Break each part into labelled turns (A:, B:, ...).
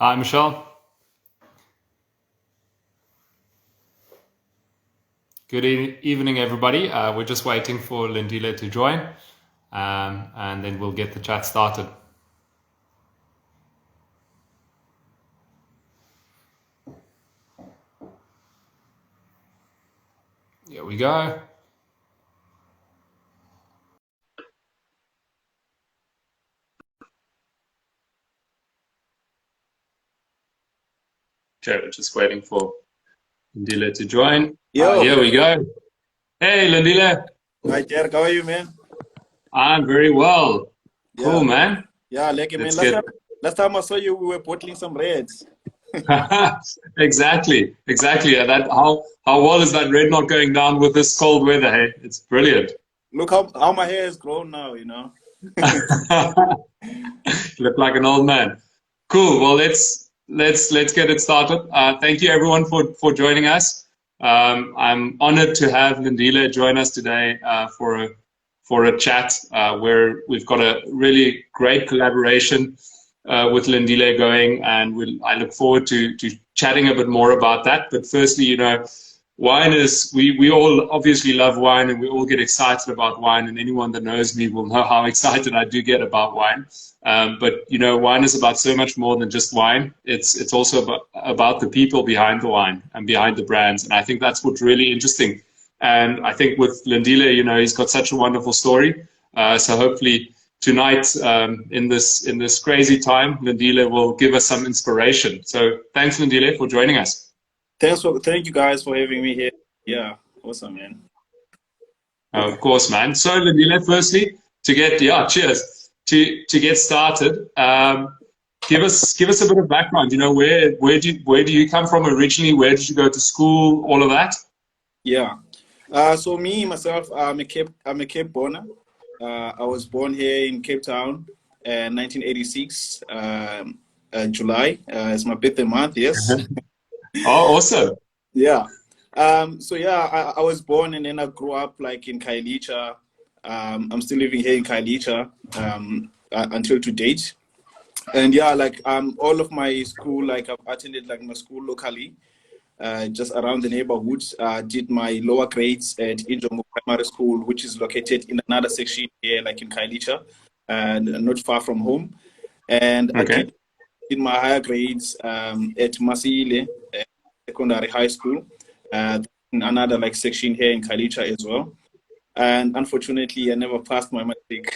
A: Hi, Michelle. Good evening, everybody. We're just waiting for Lindile to join, and then we'll get the chat started. Here we go. Okay, we're just waiting for Lindile to join. Here we go. Hey, Lindile.
B: Hi, Dirk. How are you, man?
A: I'm very well. Cool,
B: Yeah.
A: man.
B: Yeah, like, man,
A: Let's
B: last time I saw you, we were bottling some reds.
A: Exactly. And how well is that red not going down with this cold weather? Hey, it's brilliant.
B: Look how my hair has grown now, you know.
A: Look like an old man. Cool. Well, let's get it started. Thank you everyone for joining us. I'm honored to have Lindile join us today for a chat where we've got a really great collaboration with Lindile going, and I look forward to chatting a bit more about that. But firstly, wine is, we all obviously love wine, and we all get excited about wine, and anyone that knows me will know how excited I do get about wine. But wine is about so much more than just wine. It's also about the people behind the wine and behind the brands, and I think that's what's really interesting. And I think with Lindile, he's got such a wonderful story. So hopefully tonight, in this crazy time, Lindile will give us some inspiration. So thanks, Lindile, for joining us.
B: Thank you guys for having me here. Yeah, awesome, man.
A: Of course, man. So Lindile, firstly, cheers. To get started, give us a bit of background. Where do you come from originally? Where did you go to school? All of that.
B: Yeah. So me myself, I'm a Cape borner. I was born here in Cape Town, 1986, July. It's my birthday month. Yes.
A: Oh, awesome.
B: Yeah. So yeah, I was born and then I grew up like in Khayelitsha. I'm still living here in Khayelitsha until to date. And yeah, like all of my school, like I've attended like my school locally, just around the neighborhood. Did my lower grades at Injongo Primary School, which is located in another section here, like in Khayelitsha, and not far from home. And
A: Okay.
B: I did my higher grades at Masile Secondary High School, in another like section here in Khayelitsha as well. And unfortunately, I never passed my matric.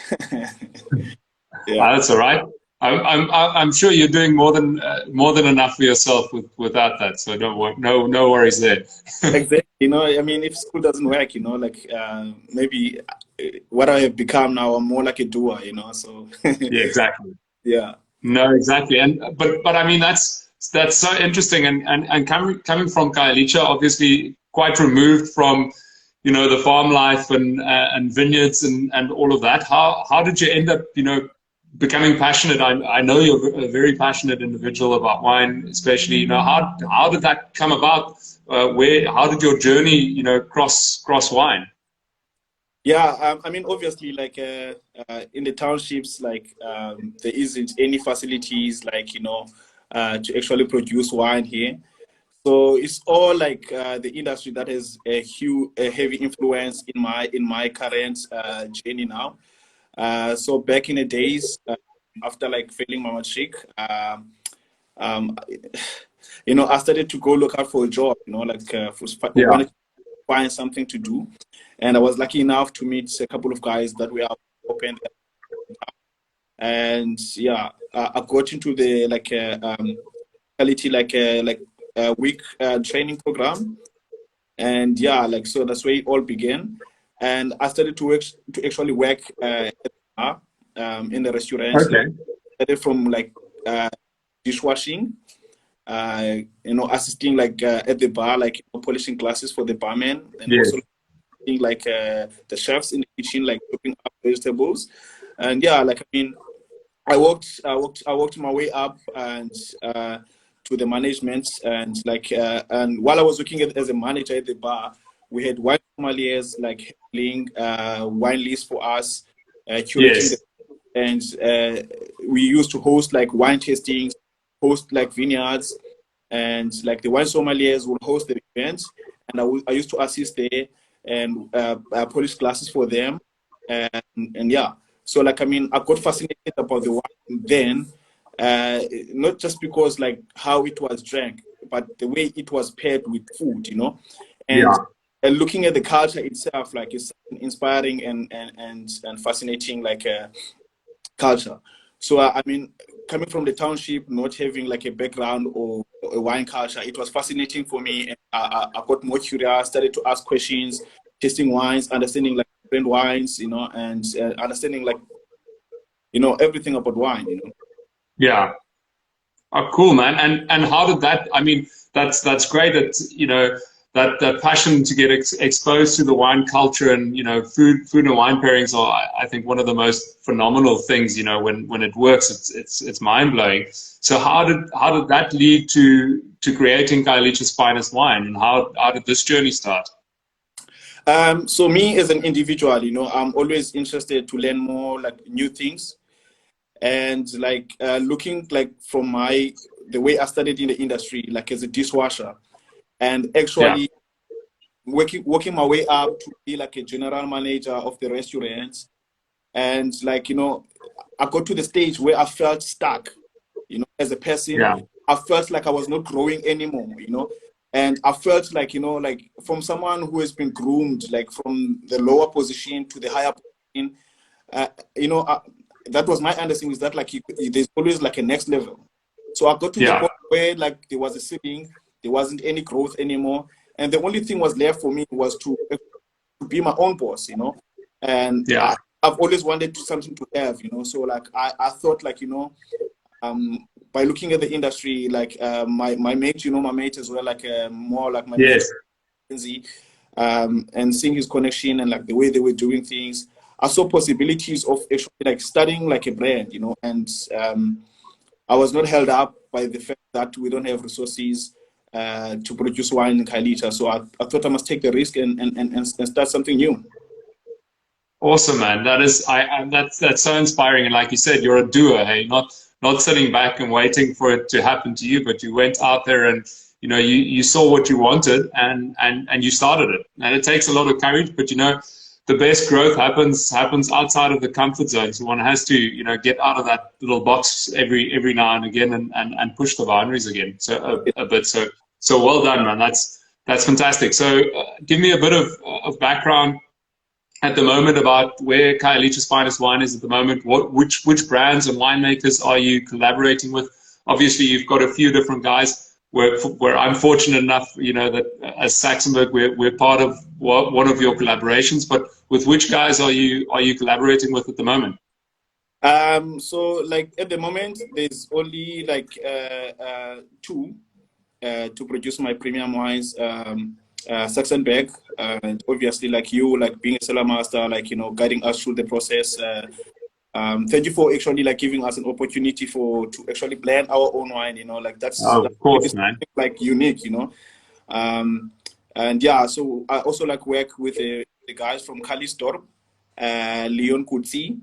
B: Yeah.
A: That's all right. I'm sure you're doing more than enough for yourself without that. So no worries there.
B: Exactly. I mean, if school doesn't work, like maybe what I have become now, I'm more like a doer. So
A: Yeah, exactly.
B: yeah.
A: No, exactly. But I mean that's so interesting, and coming from Khayelitsha, obviously quite removed from the farm life and vineyards and all of that. How did you end up becoming passionate? I know you're a very passionate individual about wine, especially. How did that come about? How did your journey cross wine?
B: Yeah, I mean, obviously, like in the townships, like there isn't any facilities, like to actually produce wine here. So it's all like the industry that has a heavy influence in my current journey now. So back in the days, after like failing my matric, um, I started to go look out for a job. Like
A: Yeah.
B: wanted to find something to do, and I was lucky enough to meet a couple of guys that were open, and yeah, I got into the like quality like week training program, and yeah, like so that's where it all began, and I started to actually work at the bar, in the restaurants, like
A: Okay.
B: started from like dishwashing, assisting like at the bar, like polishing glasses for the barman, and
A: Yes.
B: also like the chefs in the kitchen, like chopping up vegetables, and yeah, like I mean, I worked my way up and to the management, and like and while I was working as a manager at the bar, we had wine sommeliers like handling wine lists for us, curating the,
A: Yes.
B: and we used to host like wine tastings, host like vineyards, and like the wine sommeliers will host the events, and I used to assist there and polish glasses for them, and yeah. So like I mean, I got fascinated about the wine then, not just because like how it was drank, but the way it was paired with food, you know, and
A: Yeah.
B: looking at the culture itself, like it's inspiring and fascinating, like culture. So I mean, coming from the township, not having like a background or a wine culture, it was fascinating for me. And I got more curious, started to ask questions, tasting wines, understanding like different wines, you know, and understanding like, you know, everything about wine, you know.
A: Yeah. Oh, cool, man. And how did that? I mean, that's great. That you know that passion to get exposed to the wine culture, and you know, food and wine pairings are, I think, one of the most phenomenal things. You know, when it works, it's mind blowing. So how did that lead to creating Khayelitsha's finest wine, and how did this journey start?
B: So me as an individual, you know, I'm always interested to learn more, like new things, and like looking like from the way I started in the industry, like as a dishwasher, and
A: Yeah,
B: actually working my way up to be like a general manager of the restaurants, and like, you know, I got to the stage where I felt stuck, you know, as a person.
A: yeah,
B: I felt like I was not growing anymore, you know, and I felt like, you know, like from someone who has been groomed, like from the lower position to the higher position, you know, that was my understanding, is that like there's always like a next level. So I got to the
A: yeah,
B: point where like there was a ceiling, there wasn't any growth anymore, and the only thing was left for me was to be my own boss, you know. And
A: yeah.
B: I've always wanted something to have, you know. So like I thought like, you know, by looking at the industry, like my mate, you know, my mate as well, like more like my
A: Yes.
B: mentor, and seeing his connection and like the way they were doing things, I saw possibilities of actually like starting like a brand, you know. And I was not held up by the fact that we don't have resources to produce wine in Khayelitsha. So I thought I must take the risk and start something new.
A: Awesome, man. That's so inspiring. And like you said, you're a doer, hey, not sitting back and waiting for it to happen to you, but you went out there and you know you saw what you wanted and you started it. And it takes a lot of courage, but you know the best growth happens outside of the comfort zone. So one has to you know get out of that little box every now and again and push the boundaries again. So a bit. So well done, man. That's fantastic. So give me a bit of background at the moment about where Khayelitsha's finest wine is at the moment. Which brands and winemakers are you collaborating with? Obviously, you've got a few different guys. Where I'm fortunate enough, you know, that as Saxenburg, we're part of one of your collaborations. But with which guys are you collaborating with at the moment?
B: So like at the moment, there's only like two to produce my premium wines. Saxenburg, and obviously like you, like being a cellar master, like, you know, guiding us through the process. Thank you for actually like giving us an opportunity to actually blend our own wine, you know, like
A: Oh,
B: that's
A: of course,
B: it's
A: man.
B: like unique, you know. And yeah, so I also like work with the guys from Khayelitsha, Leon Kutsi,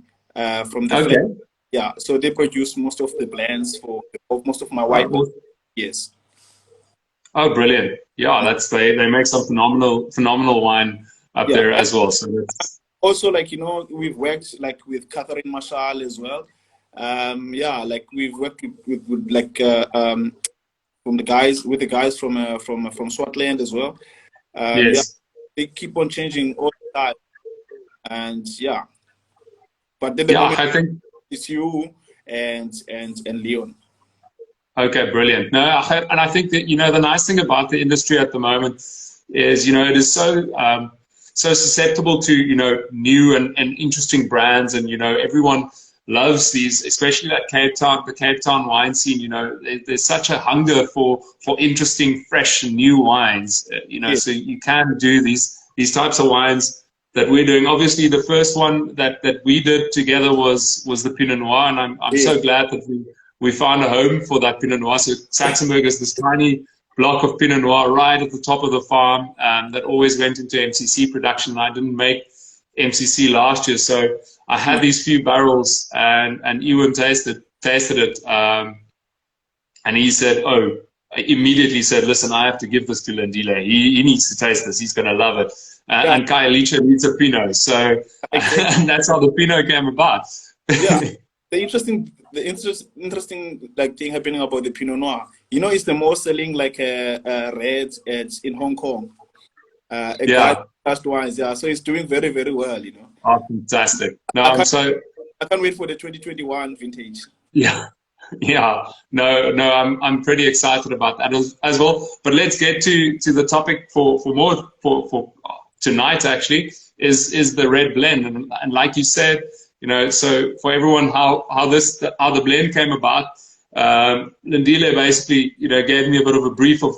B: from the
A: Okay.
B: yeah, so they produce most of the blends for most of my
A: Oh,
B: white.
A: awesome.
B: Yes.
A: Oh, brilliant. Yeah, they make some phenomenal wine up
B: Yeah.
A: there as well. So that's
B: Also, like, you know, we've worked like with Catherine Marshall as well. Yeah, like we've worked with like from the guys from Swartland as well. Yeah,
A: yes.
B: they keep on changing all the time, and yeah. But at the
A: Yeah,
B: moment,
A: I think.
B: it's you and Leon.
A: Okay, brilliant. No, and I think that you know the nice thing about the industry at the moment is you know it is so susceptible to you know new and interesting brands, and you know everyone loves these, especially that the Cape Town wine scene. You know, there's such a hunger for interesting, fresh, and new wines. You know,
B: Yeah,
A: so you can do these types of wines that we're doing. Obviously, the first one that we did together was the Pinot Noir, and I'm
B: yeah,
A: so glad that we found a home for that Pinot Noir. So Saxenburg is this tiny block of Pinot Noir right at the top of the farm that always went into MCC production. I didn't make MCC last year, so I had these few barrels, and Ewan tasted it. And he said, oh, I immediately said, listen, I have to give this to Lindile. He needs to taste this. He's going to love it.
B: Yeah,
A: And Khayelitsha needs a Pinot. So
B: exactly.
A: and that's how the Pinot came about.
B: Yeah. Interesting like thing happening about the Pinot Noir. You know, it's the most selling like red in Hong Kong. A guy
A: Yeah.
B: last wines, yeah. So it's doing very, very well, you know.
A: Oh, fantastic. No,
B: I can't wait for the 2021 vintage.
A: yeah. Yeah, I'm pretty excited about that as well. But let's get to the topic for tonight. Actually, is the red blend, and like you said, you know, so for everyone, how the blend came about. Lindile basically, you know, gave me a bit of a brief of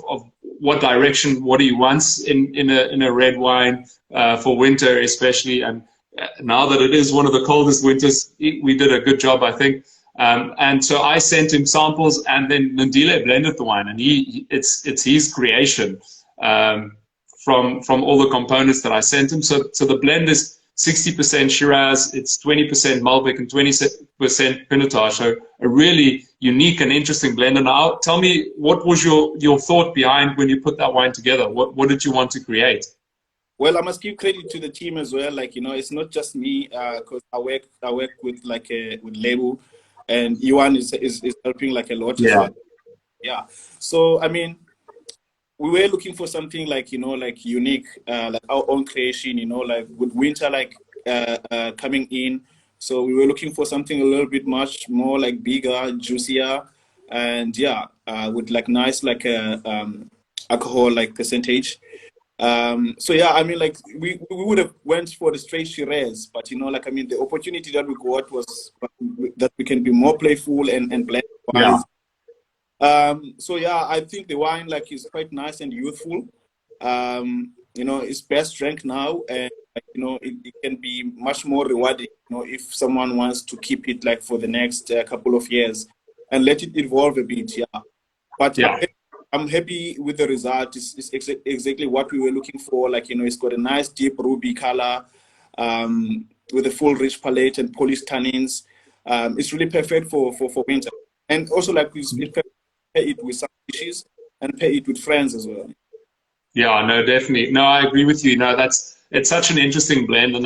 A: what direction, what he wants in a red wine for winter, especially, and now that it is one of the coldest winters, we did a good job, I think. And so I sent him samples, and then Lindile blended the wine, and it's his creation from all the components that I sent him. So the blend is 60% Shiraz, it's 20% Malbec, and 20% Pinotage. So a really unique and interesting blend. And now, tell me, what was your thought behind when you put that wine together? What did you want to create?
B: Well, I must give credit to the team as well. Like, you know, it's not just me, because I work with like with label. And Iwan is helping like a lot as well. Yeah. So I mean, we were looking for something like, you know, like unique, like our own creation, you know, like with winter like coming in. So we were looking for something a little bit much more like bigger, juicier, and yeah, with like nice like alcohol like percentage. So yeah, I mean, like we would have went for the straight Shiraz, but you know, like I mean, the opportunity that we got was that we can be more playful and blend wines. So yeah, I think the wine like is quite nice and youthful. You know, it's best strength now, and like, you know, it can be much more rewarding. You know, if someone wants to keep it like for the next couple of years and let it evolve a bit. Yeah, but yeah. I'm happy with the result. It's exactly what we were looking for. Like, you know, it's got a nice deep ruby color with a full rich palate and polished tannins. It's really perfect for winter. And also, like, it's perfect to pair it with some dishes and pair it with friends as well.
A: Yeah, no, definitely. No, I agree with you. No, it's such an interesting blend,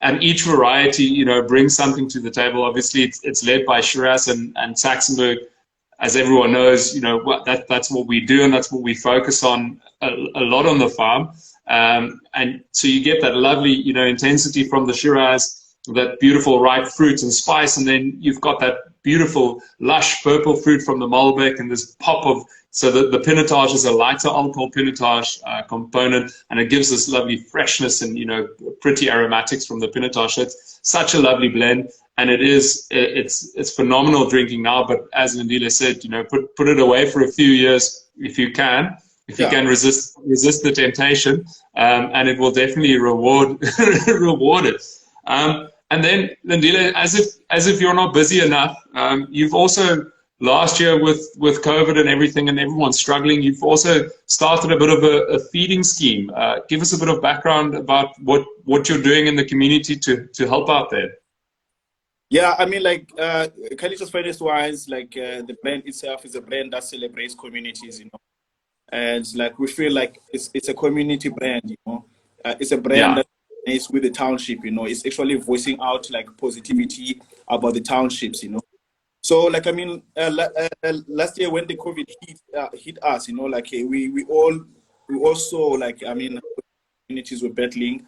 A: and each variety, you know, brings something to the table. Obviously, it's led by Shiraz and Saxenburg. As everyone knows, you know, that's what we do, and that's what we focus on a lot on the farm. And so you get that lovely, you know, intensity from the Shiraz, that beautiful ripe fruit and spice, and then you've got that beautiful lush purple fruit from the Malbec, and this pop of, so the Pinotage is a lighter alcohol Pinotage component, and it gives this lovely freshness and, you know, pretty aromatics from the Pinotage. So it's such a lovely blend. And it's phenomenal drinking now, but as Ndzaba said, you know, put it away for a few years if you can resist the temptation, and it will definitely reward it. And then Ndzaba, as if you're not busy enough, you've also last year with COVID and everything, and everyone's struggling, you've also started a bit of a feeding scheme. Give us a bit of background about what you're doing in the community to help out there.
B: Yeah, I mean, like, Khayelitsha's Finest Wines, like, the brand itself is a brand that celebrates communities, you know. And, like, we feel like it's a community brand, you know. It's a brand that is with the township, you know. It's actually voicing out, like, positivity about the townships, you know. So, like, I mean, last year when the COVID hit us, you know, like, we also, like, I mean, communities were battling.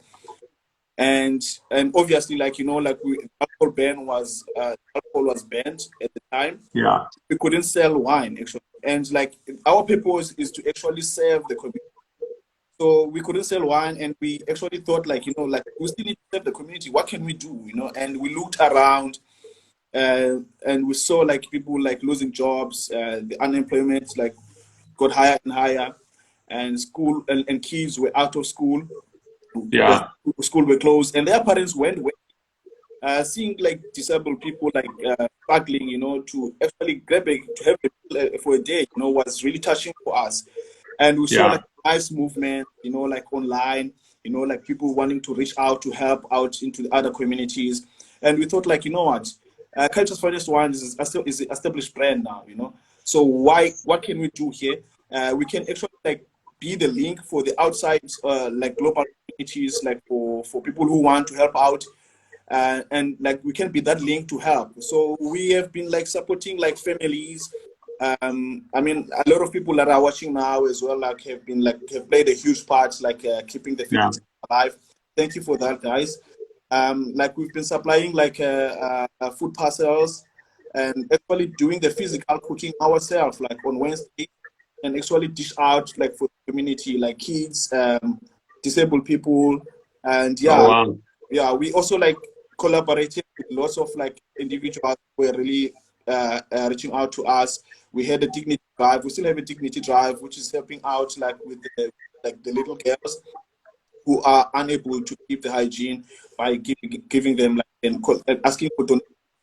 B: And obviously, like, you know, like alcohol was banned at the time.
A: Yeah,
B: we couldn't sell wine actually, and like our purpose is to actually serve the community. So we couldn't sell wine, and we actually thought, like, you know, like we still need to serve the community. What can we do, you know? And we looked around, and we saw like people like losing jobs, the unemployment like got higher and higher, and school and kids were out of school.
A: Yeah.
B: School were closed, and their parents went away. Seeing like disabled people like struggling, you know, to actually grab to have a for a day, you know, was really touching for us. And we saw like a nice movement, you know, like online, you know, like people wanting to reach out to help out into the other communities. And we thought, like, you know what, Khayelitsha's Finest Wines is an established brand now, you know. So what can we do here? We can actually like be the link for the outside like global communities, like for people who want to help out. And like we can be that link to help. So we have been like supporting like families. I mean, a lot of people that are watching now as well, like have played a huge part, like keeping the feeding alive. Thank you for that, guys. Like we've been supplying like food parcels and actually doing the physical cooking ourselves, like on Wednesday, and actually dish out like for the community, like kids, disabled people, and
A: Oh, wow.
B: yeah, we also like collaborated with lots of like individuals who were really reaching out to us. We had a dignity drive. We still have a dignity drive, which is helping out like with the little girls who are unable to keep the hygiene by giving them like and asking for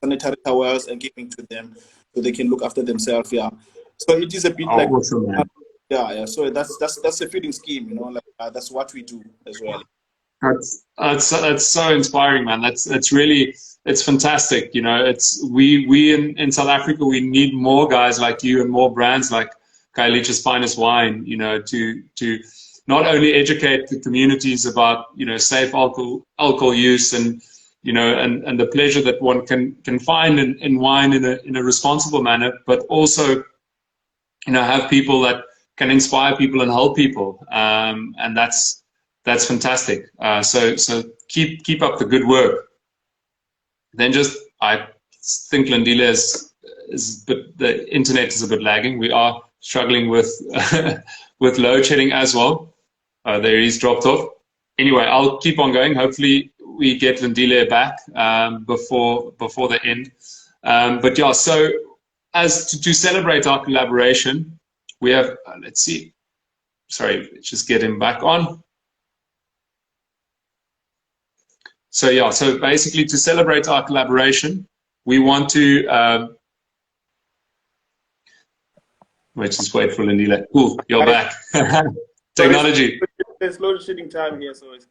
B: sanitary towels and giving to them so they can look after themselves. Yeah. So it is a bit like
A: awesome, man.
B: yeah. So that's a feeding scheme, you know, like that's what we do as well.
A: That's so inspiring, man. That's really, it's fantastic. You know, we in South Africa, we need more guys like you and more brands like Khayelitsha's Finest Wine, you know, to not only educate the communities about, you know, safe alcohol use and, you know, and the pleasure that one can find in wine in a responsible manner, but also, you know, have people that can inspire people and help people. And that's fantastic. So keep up the good work. Then I think Lindile the internet is a bit lagging. We are struggling with with load shedding as well. There he's dropped off. Anyway, I'll keep on going. Hopefully we get Lindile back before the end. But yeah, so as to celebrate our collaboration, we have let's see. Sorry, let's just get him back on. So yeah, so basically to celebrate our collaboration, we want to, let's just wait for Lindile. Cool, you're back. Technology.
B: There's load shedding time here, so it's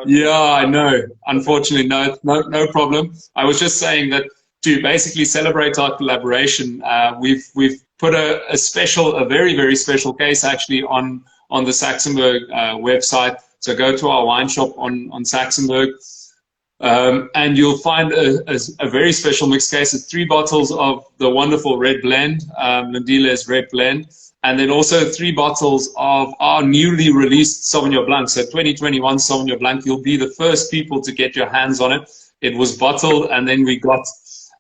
A: yeah, I know. Unfortunately, no problem. I was just saying that to basically celebrate our collaboration, we've put a very, very special case actually on the Saxenburg website. So go to our wine shop on Saxenburg. And you'll find a very special mixed case of 3 bottles of the wonderful red blend, Lindile's red blend, and then also 3 bottles of our newly released Sauvignon Blanc. So 2021 Sauvignon Blanc, you'll be the first people to get your hands on it. It was bottled, and then we got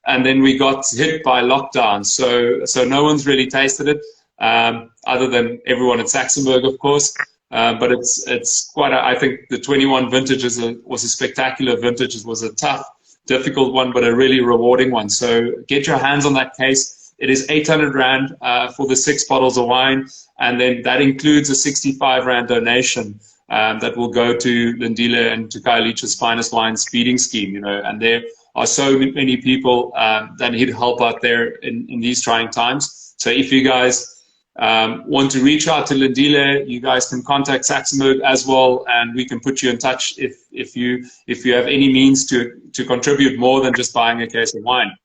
A: hit by lockdown. So no one's really tasted it, other than everyone at Saxenburg, of course. But it's quite I think the 21 vintage was a spectacular vintage. It was a tough, difficult one, but a really rewarding one. So get your hands on that case. It is 800 Rand for the 6 bottles of wine, and then that includes a 65 Rand donation that will go to Lindile and to Khayelitsha's Finest Wines feeding scheme. You know, and there are so many people that need help out there in these trying times. So if you guys want to reach out to Lindile, you guys can contact Saxenburg as well, and we can put you in touch if you have any means to contribute more than just buying a case of wine.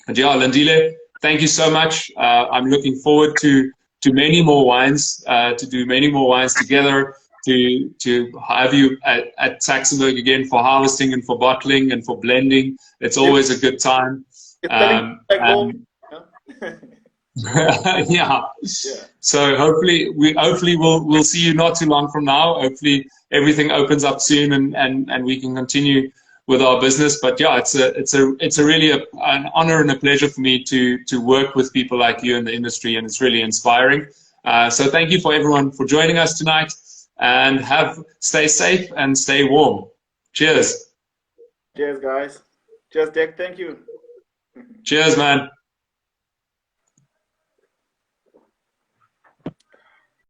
A: And yeah, Lindile, thank you so much. I'm looking forward to many more wines, to do many more wines together, to have you at Saxenburg again for harvesting and for bottling and for blending. It's always a good time. Yeah. So hopefully we'll see you not too long from now. Hopefully everything opens up soon and we can continue with our business. But yeah, it's a really an honor and a pleasure for me to work with people like you in the industry, and it's really inspiring. So thank you for everyone for joining us tonight, and stay safe and stay warm. Cheers.
B: Cheers, guys. Cheers, Dirk. Thank you.
A: Cheers, man.